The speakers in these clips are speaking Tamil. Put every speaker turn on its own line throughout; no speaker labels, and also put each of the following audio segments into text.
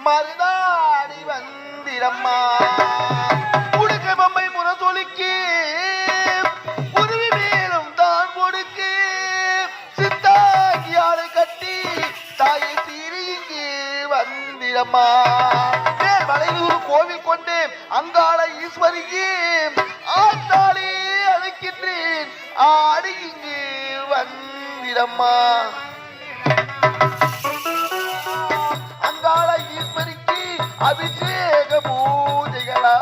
மருதாடி வந்திரம்மா உடுக்க பொம்மை முரசொலிக்கு உருவி மேலும் தான் கொடுக்கு சித்தாங்கி ஆளை கட்டி தாயை சீரி இங்கு வந்திரம்மா மேல் மலையூர் கோவில் கொண்டு அங்காள ஈஸ்வரிக்கு ஆத்தாளே அழைக்கின்றேன் ஆடி இங்கு வந்திரம்மா அபிஷேக பூஜைகளா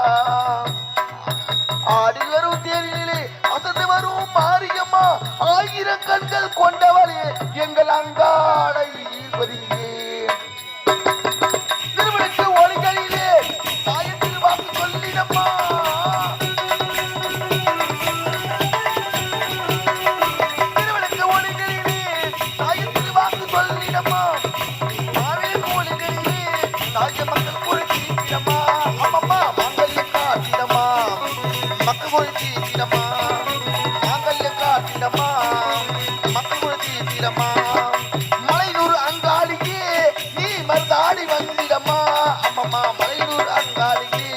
ஆடி வரும் தேரிலே அசந்து வரும் மாரியம்மா ஆயிரம் கண்கள் கொண்டவளே எங்கள் அங்காள ஈஸ்வரியே திருவிழுக்கு ஒளிகளிலே தாயத்தில் வாக்கு சொல்லிடம்மா திருவிழுக்கு ஒளிகளிலே தாயத்தில் வாக்கு சொல்லிடம்மா தாய மக்கள் பொருட்சிடமா அம்மம்மா மாங்கல்ய காட்டிடமா மக்கள் பொருட்சிடமா மாங்கல்ய காட்டிடமா மக்கள் பொருட்சிடமா மலையூர் அங்காளியே நீ மருதாடி வந்திடமா அம்மம்மா மலையூர் அங்காளியே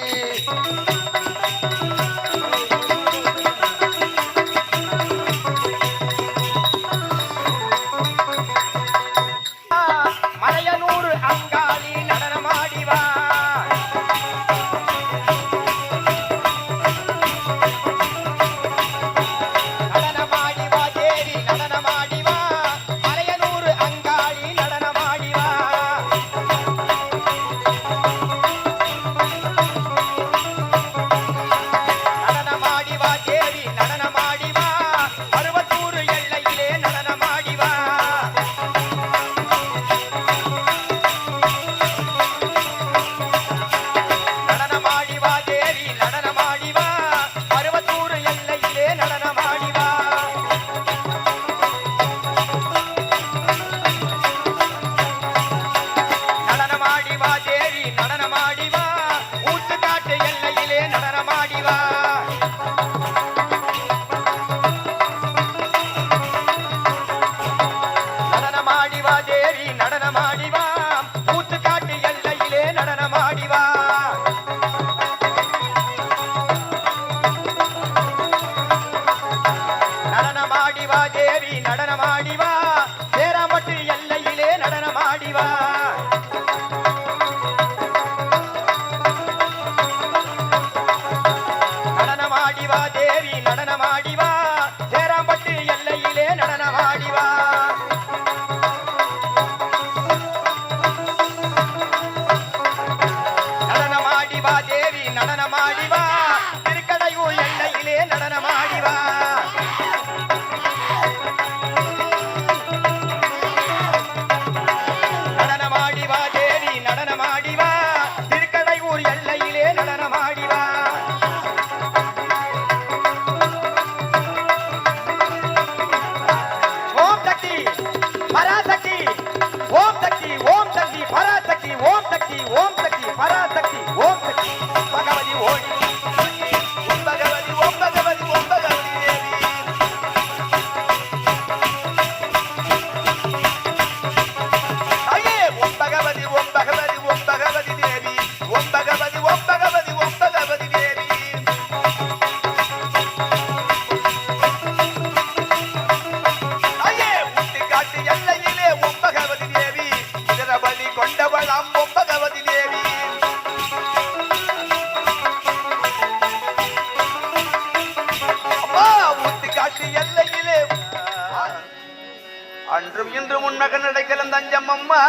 அன்றும் இன்றும் உன் மகன் நடைக்கலம் தஞ்சம் அம்மா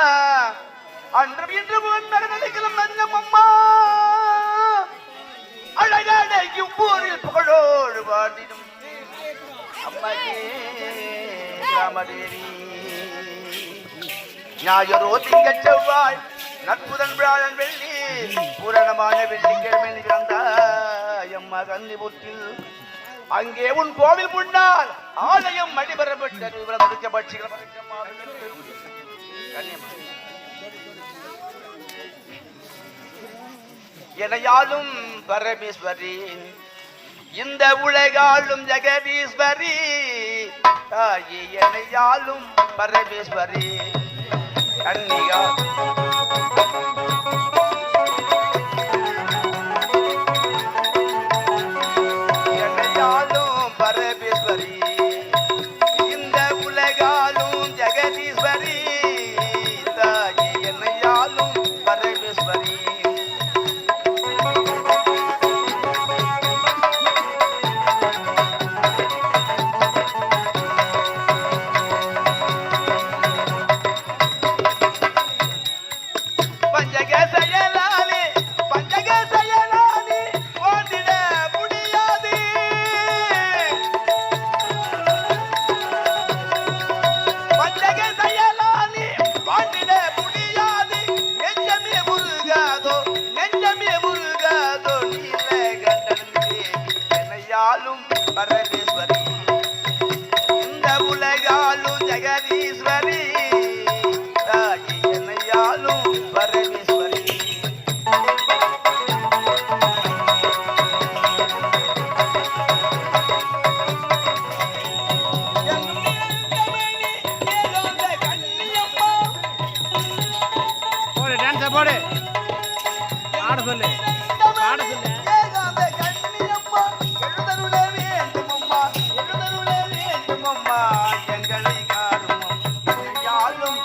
அன்றும் இன்றும் உன் மகன் நடைக்கலம் தஞ்சம் அம்மா அழகாடையும் ஊரில் புகழோடு வாடிடும் அம்மையே ராமதேவி ஞாயிறோ திங்கள் செவ்வாய் நட்புதன் வியாழன் வெள்ளி பூரணமான வெள்ளிக்கிழமை பிறந்தாய் அம்மா கன்னிபுற்றில் அங்கே உன் கோவில் முன்னால் ஆலயம் அடிபரப்பட்டது முடிச்ச பட்சிகள் எனையாலும் பரமேஸ்வரி இந்த உலகாளும் ஜெகதீஸ்வரி தாயே என்னையாளும் பரமேஸ்வரி கன்னிகா என்னையாளும் பரமேஸ்வரி இந்த உலகாளும் ஜெகதீஸ்வரி தாயே என்னையாளும் பரமேஸ்வரி பரமேஸ்வரி இந்த உலகாளும் ஜெகதீஸ்வரி தாயே என்னையாளும் பரமேஸ்வரி
போடு டான்ஸ் போடு ஆட சொல்லு ஆட சொல்லு
எங்களை காரும் யாழும்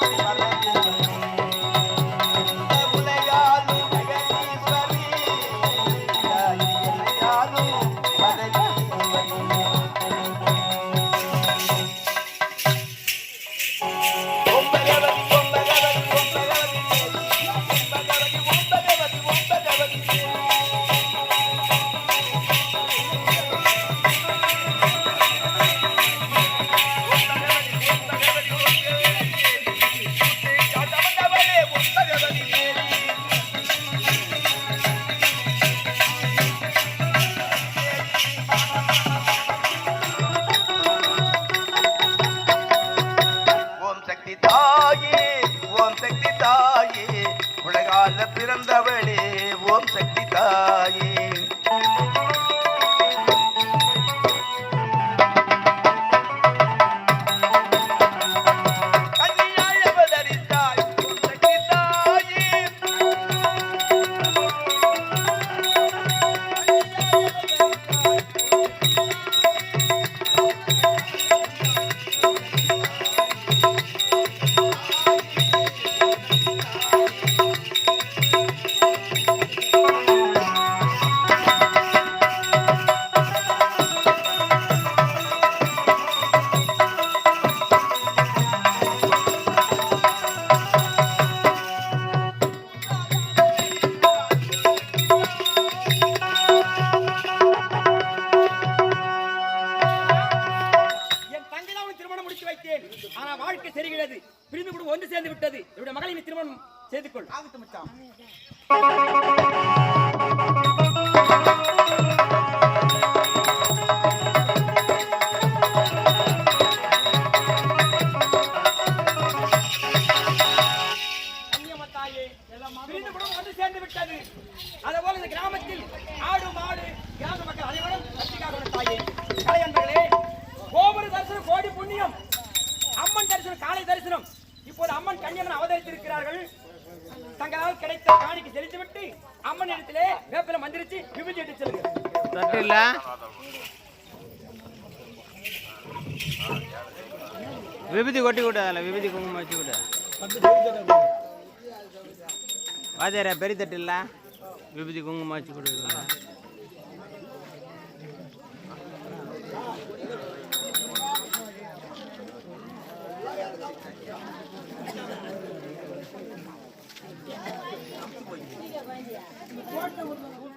உலகாலும் ஜெகதீஸ்வரி யாழும் உலகால பிறந்தவளே ஓம் சக்தி தாயே கன்னியாய் அவதரித்தாய் ஓம் சக்தி தாயே
ஆனா வாழ்க்கை சரிகிறது பிரிந்து கூட ஒன்று சேர்ந்து விட்டது என்னுடைய மகளை நீ திருமணம் செய்து கொள் ஆகட்டும் மச்சான் பிரிந்து கூட ஒன்று சேர்ந்து விட்டது அதேபோல இந்த கிராமத்தில் ஆடு மாடு கிராம மக்கள் அனைவரும் சக்திக்காக தாயே கலையன்பர்களே கோபுர தரிசனம் கோடி புண்ணியம் அம்மன் தரிசனம் காலை தரிசனம் இப்போது அம்மன் கன்னியம்மன் அவதரித்திருக்கிறார்கள் தங்களால் கிடைத்த காணிக்கு செலுத்திவிட்டு அம்மன் இடத்திலே வேப்பில மந்திரிச்சு விபூதி எடுத்து செல்லுங்க
விபூதி கொட்டி விட்டாதல்ல விபூதி குங்குமம் வச்சு விட வாத்தியாரா பெரிய தட்டு இல்ல விபூதி குங்குமம் வச்சு கொடுக்குறா
போட்டு